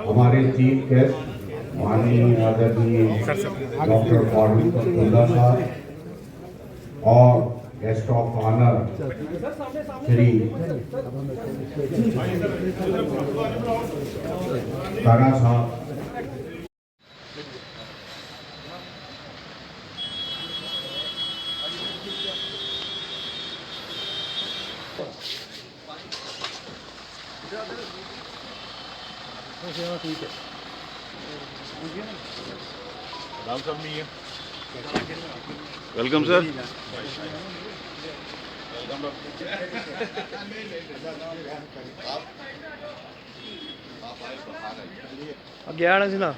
हमारे chief guest माननीय आदरणीय डॉक्टर फारूक अब्दुल्ला साहब और guest of honour Shri Tara साहब। ठीक है, राम साहब नहीं है। Welcome sir. अब गया ना सिना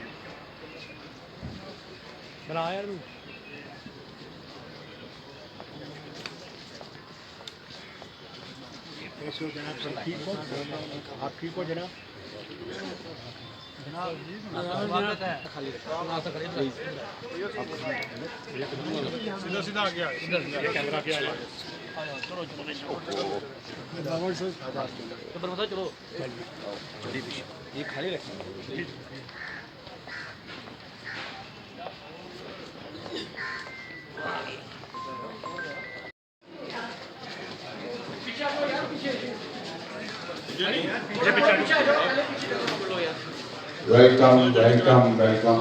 बना यार तू। कैसे हो जनाब? सब ठीक हो? आप ठीक हो जनाब? सीधा सीधा आ गया कैमरा के आगे। चलो ये खाली रखें। Welcome welcome welcome.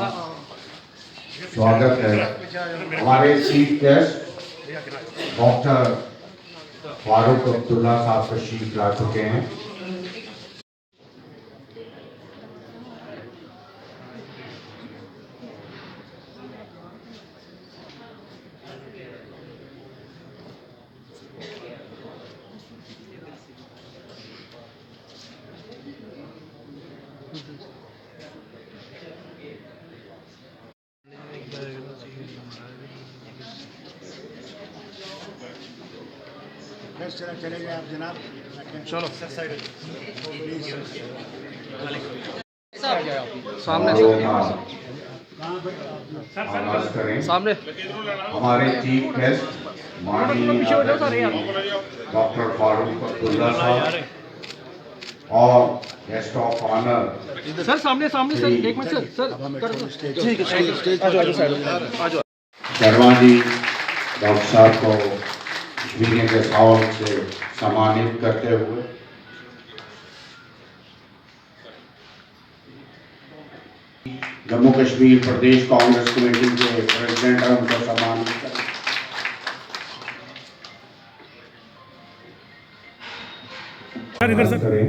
स्वागत है। हमारे chief guest doctor Farooq Abdullah साहब तशरीफ ला चुके हैं। चले गए आप जनाब। चलो सामने आगाज करें। सामने हमारे चीफ गेस्ट माननीय डॉक्टर फारूक अब्दुल्ला साहब और गेस्ट ऑफ ऑनर सर सामने सामने सर एक मिनट सर ठीक है शर्मा जी डॉक्टर साहब को कश्मीर के सावल से सम्मानित करते हुए जम्मू कश्मीर प्रदेश कांग्रेस कमेटी के प्रेसिडेंट हैं, उनको सम्मानित करते करें।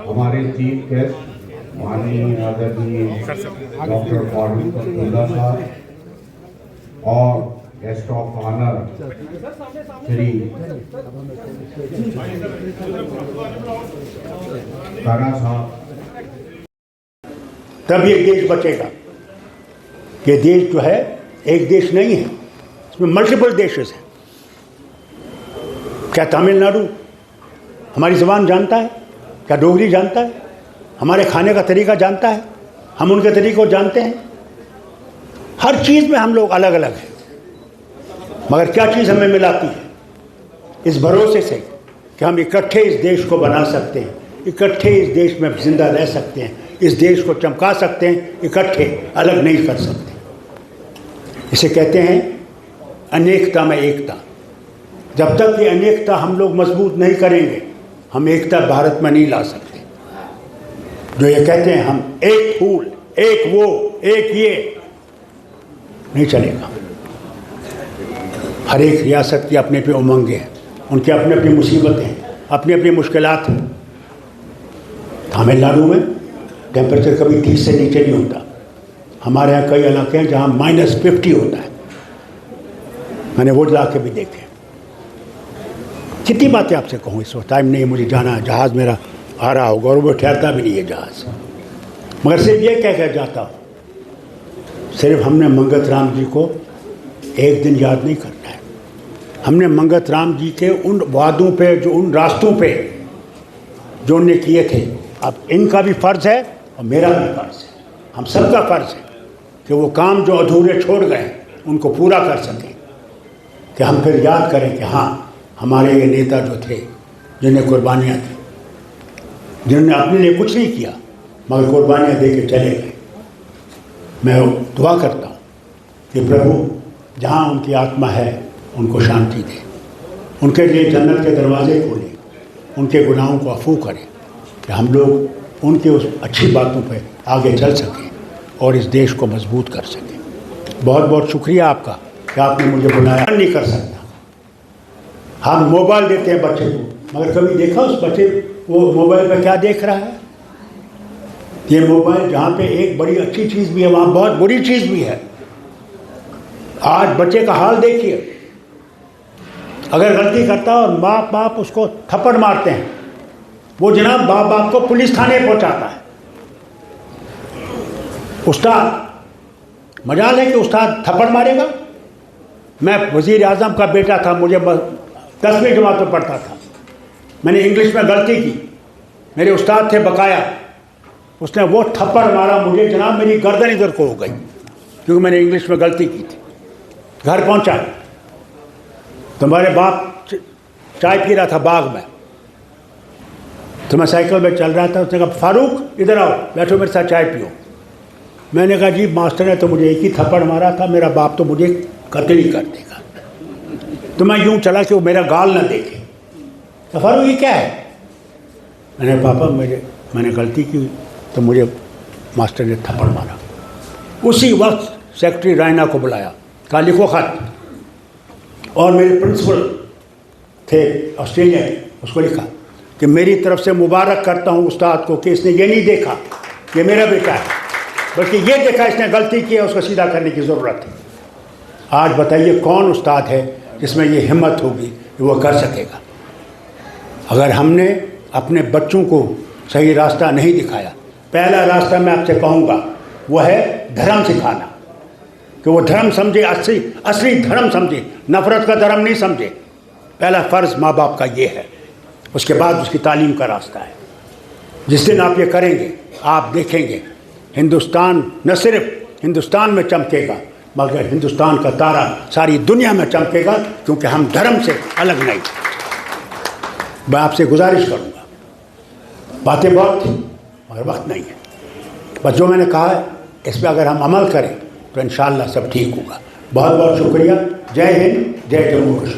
हमारे चीफ गेस्ट माननीय आदरणीय डॉक्टर फारूक अब्दुल्ला साहब और guest of honour Shri Tara साहब। तब ये देश बचेगा। ये देश जो है एक देश नहीं है, इसमें मल्टीपल देशेस हैं। क्या तमिलनाडु हमारी ज़बान जानता है? क्या डोगरी जानता है? हमारे खाने का तरीका जानता है? हम उनके तरीक़ों जानते हैं? हर चीज़ में हम लोग अलग अलग हैं, मगर क्या चीज़ हमें मिलाती है? इस भरोसे से कि हम इकट्ठे इस देश को बना सकते हैं, इकट्ठे इस देश में जिंदा रह सकते हैं, इस देश को चमका सकते हैं, इकट्ठे अलग नहीं कर सकते। इसे कहते हैं अनेकता में एकता। जब तक ये अनेकता हम लोग मजबूत नहीं करेंगे, हम एकता भारत में नहीं ला सकते। जो ये कहते हैं हम एक फूल, एक वो, एक ये, नहीं चलेगा। हर एक रियासत की अपने अपनी उमंगें हैं, उनकी अपनी अपनी मुसीबतें हैं, अपनी अपनी मुश्किलात हैं। तमिलनाडु में टेम्परेचर कभी 30 से नीचे नहीं होता। हमारे यहाँ कई इलाके हैं जहाँ -50 होता है। मैंने वो इलाके भी देखे। कितनी बातें आपसे कहूँ, इस वक्त टाइम नहीं, मुझे जाना है। जहाज़ मेरा आ रहा होगा और वो ठहरता भी नहीं है जहाज़। मगर सिर्फ ये कह कर जाता हूँ, सिर्फ हमने मंगत राम जी को एक दिन याद नहीं करना है। हमने मंगत राम जी के उन वादों पे, जो उन रास्तों पे जो उन्होंने किए थे, अब इनका भी फ़र्ज़ है और मेरा भी फ़र्ज़ है, हम सबका फ़र्ज़ है कि वो काम जो अधूरे छोड़ गए उनको पूरा कर सकें, कि हम फिर याद करें कि हाँ, हमारे ये नेता जो थे जिन्हें कुर्बानियाँ दी। जिन्होंने अपने लिए कुछ नहीं किया मगर कुर्बानियाँ दे के चले गए। मैं दुआ करता हूँ कि प्रभु जहाँ उनकी आत्मा है उनको शांति दे, उनके लिए जन्नत के दरवाजे खोले, उनके गुनाहों को अफू करें कि हम लोग उनके उस अच्छी बातों पे आगे चल सकें और इस देश को मजबूत कर सकें। बहुत बहुत शुक्रिया आपका कि आपने मुझे बुलाया। नहीं कर सकता, हम मोबाइल देते हैं बच्चे को, मगर कभी देखा उस बच्चे वो मोबाइल पे क्या देख रहा है? ये मोबाइल जहाँ पे एक बड़ी अच्छी चीज़ भी है वहाँ बहुत बुरी चीज़ भी है। आज बच्चे का हाल देखिए, अगर गलती करता है और माँ बाप उसको थप्पड़ मारते हैं, वो जनाब बाप बाप को पुलिस थाने पहुँचाता है। उस्ताद, मजाल है कि उस्ताद थप्पड़ मारेगा? मैं वज़ीर आज़म का बेटा था, मुझे 10वीं जमात में पढ़ता था, मैंने इंग्लिश में गलती की, मेरे उस्ताद थे बकाया, उसने वो थप्पड़ मारा मुझे जनाब, मेरी गर्दन इधर को हो गई क्योंकि मैंने इंग्लिश में गलती की थी। घर पहुंचा, तुम्हारे बाप चाय पी रहा था बाग में, तो मैं साइकिल में चल रहा था, उसने कहा फारूक इधर आओ, बैठो मेरे साथ चाय पियो। मैंने कहा जी मास्टर ने तो मुझे एक ही थप्पड़ मारा था, मेरा बाप तो मुझे कत्ल ही कर देगा। तो मैं यूँ चला कि वो मेरा गाल ना देखे। तो फारूक ये क्या है? मैंने पापा मैंने गलती की तो मुझे मास्टर ने थप्पड़ मारा। उसी वक्त सेक्रेटरी रायना को बुलाया, कहा लिखो खत, और मेरे प्रिंसिपल थे ऑस्ट्रेलिया के, उसको लिखा कि मेरी तरफ से मुबारक करता हूँ उस्ताद को कि इसने ये नहीं देखा कि मेरा बेटा है, बल्कि ये देखा इसने गलती की है, उसको सीधा करने की ज़रूरत है। आज बताइए कौन उस्ताद है जिसमें ये हिम्मत होगी कि वो कर सकेगा? अगर हमने अपने बच्चों को सही रास्ता नहीं दिखाया, पहला रास्ता मैं आपसे कहूँगा वो है धर्म सिखाना, कि वो धर्म समझे, असली धर्म समझे, नफ़रत का धर्म नहीं समझे। पहला फ़र्ज़ माँ बाप का ये है, उसके बाद उसकी तालीम का रास्ता है। जिस दिन आप ये करेंगे आप देखेंगे हिंदुस्तान न सिर्फ हिंदुस्तान में चमकेगा मगर हिंदुस्तान का तारा सारी दुनिया में चमकेगा, क्योंकि हम धर्म से अलग नहीं। मैं आपसे गुजारिश करूँगा, बातें बहुत थी मगर वक्त नहीं है, बस जो मैंने कहा है इस पर अगर हम अमल करें तो इंशाअल्लाह सब ठीक होगा। बहुत बहुत शुक्रिया। जय हिंद, जय जम्मू कश्मीर।